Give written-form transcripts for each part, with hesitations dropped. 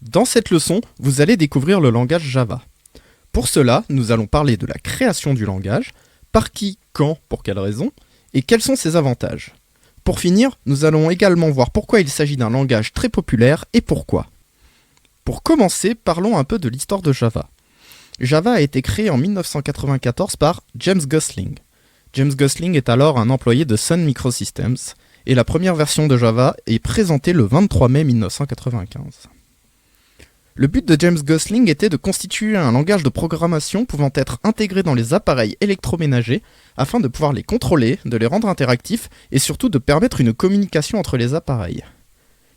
Dans cette leçon, vous allez découvrir le langage Java. Pour cela, nous allons parler de la création du langage, par qui, quand, pour quelles raisons, et quels sont ses avantages. Pour finir, nous allons également voir pourquoi il s'agit d'un langage très populaire et pourquoi. Pour commencer, parlons un peu de l'histoire de Java. Java a été créé en 1994 par James Gosling. James Gosling est alors un employé de Sun Microsystems, et la première version de Java est présentée le 23 mai 1995. Le but de James Gosling était de constituer un langage de programmation pouvant être intégré dans les appareils électroménagers afin de pouvoir les contrôler, de les rendre interactifs et surtout de permettre une communication entre les appareils.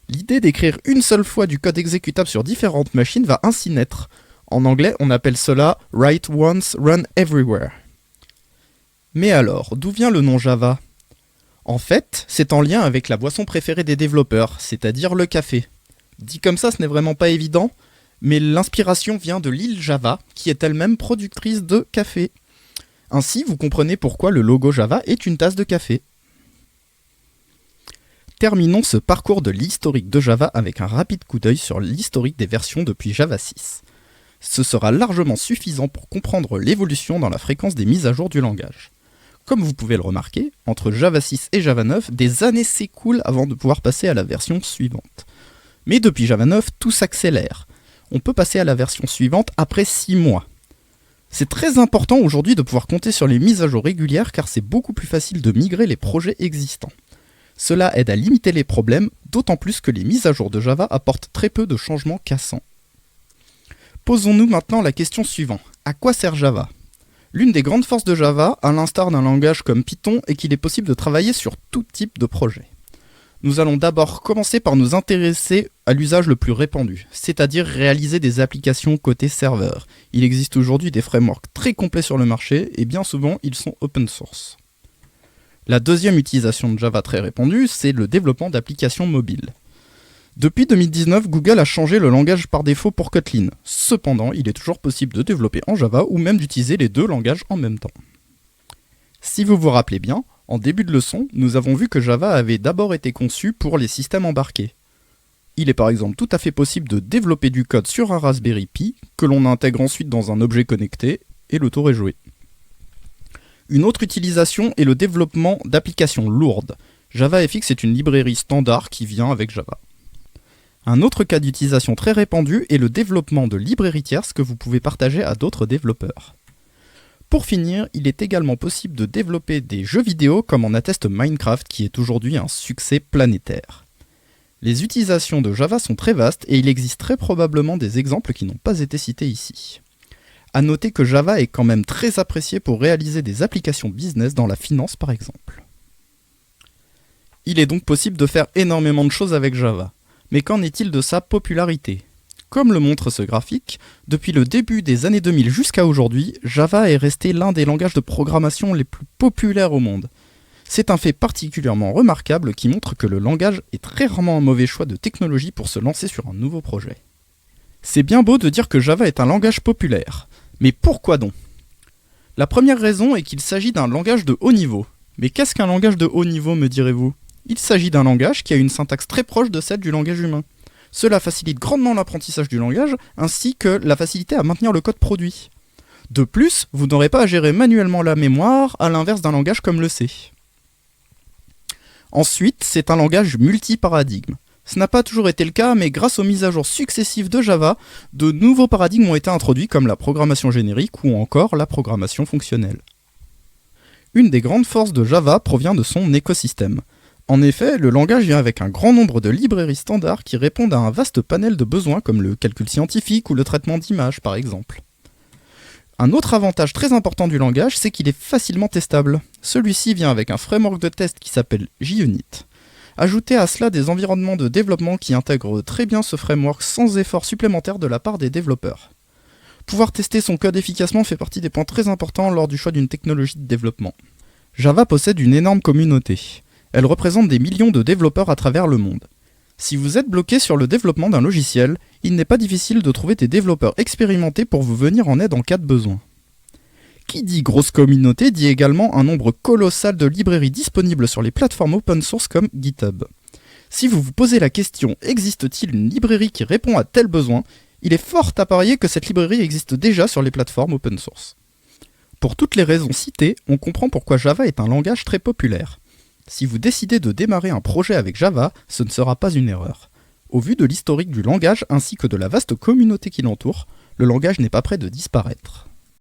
L'idée d'écrire une seule fois du code exécutable sur différentes machines va ainsi naître. En anglais, on appelle cela « Write once, run everywhere ». Mais alors, d'où vient le nom Java ? En fait, c'est en lien avec la boisson préférée des développeurs, c'est-à-dire le café. Dit comme ça, ce n'est vraiment pas évident, mais l'inspiration vient de l'île Java, qui est elle-même productrice de café. Ainsi, vous comprenez pourquoi le logo Java est une tasse de café. Terminons ce parcours de l'historique de Java avec un rapide coup d'œil sur l'historique des versions depuis Java 6. Ce sera largement suffisant pour comprendre l'évolution dans la fréquence des mises à jour du langage. Comme vous pouvez le remarquer, entre Java 6 et Java 9, des années s'écoulent avant de pouvoir passer à la version suivante. Mais depuis Java 9, tout s'accélère. On peut passer à la version suivante après 6 mois. C'est très important aujourd'hui de pouvoir compter sur les mises à jour régulières car c'est beaucoup plus facile de migrer les projets existants. Cela aide à limiter les problèmes, d'autant plus que les mises à jour de Java apportent très peu de changements cassants. Posons-nous maintenant la question suivante. À quoi sert Java ? L'une des grandes forces de Java, à l'instar d'un langage comme Python, est qu'il est possible de travailler sur tout type de projet. Nous allons d'abord commencer par nous intéresser à l'usage le plus répandu, c'est-à-dire réaliser des applications côté serveur. Il existe aujourd'hui des frameworks très complets sur le marché et bien souvent ils sont open source. La deuxième utilisation de Java très répandue, c'est le développement d'applications mobiles. Depuis 2019, Google a changé le langage par défaut pour Kotlin. Cependant, il est toujours possible de développer en Java ou même d'utiliser les deux langages en même temps. Si vous vous rappelez bien, en début de leçon, nous avons vu que Java avait d'abord été conçu pour les systèmes embarqués. Il est par exemple tout à fait possible de développer du code sur un Raspberry Pi, que l'on intègre ensuite dans un objet connecté, et le tour est joué. Une autre utilisation est le développement d'applications lourdes. JavaFX est une librairie standard qui vient avec Java. Un autre cas d'utilisation très répandu est le développement de librairies tierces que vous pouvez partager à d'autres développeurs. Pour finir, il est également possible de développer des jeux vidéo comme en atteste Minecraft qui est aujourd'hui un succès planétaire. Les utilisations de Java sont très vastes et il existe très probablement des exemples qui n'ont pas été cités ici. A noter que Java est quand même très apprécié pour réaliser des applications business dans la finance par exemple. Il est donc possible de faire énormément de choses avec Java. Mais qu'en est-il de sa popularité ? Comme le montre ce graphique, depuis le début des années 2000 jusqu'à aujourd'hui, Java est resté l'un des langages de programmation les plus populaires au monde. C'est un fait particulièrement remarquable qui montre que le langage est très rarement un mauvais choix de technologie pour se lancer sur un nouveau projet. C'est bien beau de dire que Java est un langage populaire, mais pourquoi donc ? La première raison est qu'il s'agit d'un langage de haut niveau. Mais qu'est-ce qu'un langage de haut niveau, me direz-vous ? Il s'agit d'un langage qui a une syntaxe très proche de celle du langage humain. Cela facilite grandement l'apprentissage du langage, ainsi que la facilité à maintenir le code produit. De plus, vous n'aurez pas à gérer manuellement la mémoire, à l'inverse d'un langage comme le C. Ensuite, c'est un langage multi-paradigme. Ce n'a pas toujours été le cas, mais grâce aux mises à jour successives de Java, de nouveaux paradigmes ont été introduits comme la programmation générique ou encore la programmation fonctionnelle. Une des grandes forces de Java provient de son écosystème. En effet, le langage vient avec un grand nombre de librairies standards qui répondent à un vaste panel de besoins comme le calcul scientifique ou le traitement d'images par exemple. Un autre avantage très important du langage, c'est qu'il est facilement testable. Celui-ci vient avec un framework de test qui s'appelle JUnit. Ajoutez à cela des environnements de développement qui intègrent très bien ce framework sans effort supplémentaire de la part des développeurs. Pouvoir tester son code efficacement fait partie des points très importants lors du choix d'une technologie de développement. Java possède une énorme communauté. Elle représente des millions de développeurs à travers le monde. Si vous êtes bloqué sur le développement d'un logiciel, il n'est pas difficile de trouver des développeurs expérimentés pour vous venir en aide en cas de besoin. Qui dit grosse communauté dit également un nombre colossal de librairies disponibles sur les plateformes open source comme GitHub. Si vous vous posez la question « Existe-t-il une librairie qui répond à tel besoin ?», il est fort à parier que cette librairie existe déjà sur les plateformes open source. Pour toutes les raisons citées, on comprend pourquoi Java est un langage très populaire. Si vous décidez de démarrer un projet avec Java, ce ne sera pas une erreur. Au vu de l'historique du langage ainsi que de la vaste communauté qui l'entoure, le langage n'est pas près de disparaître.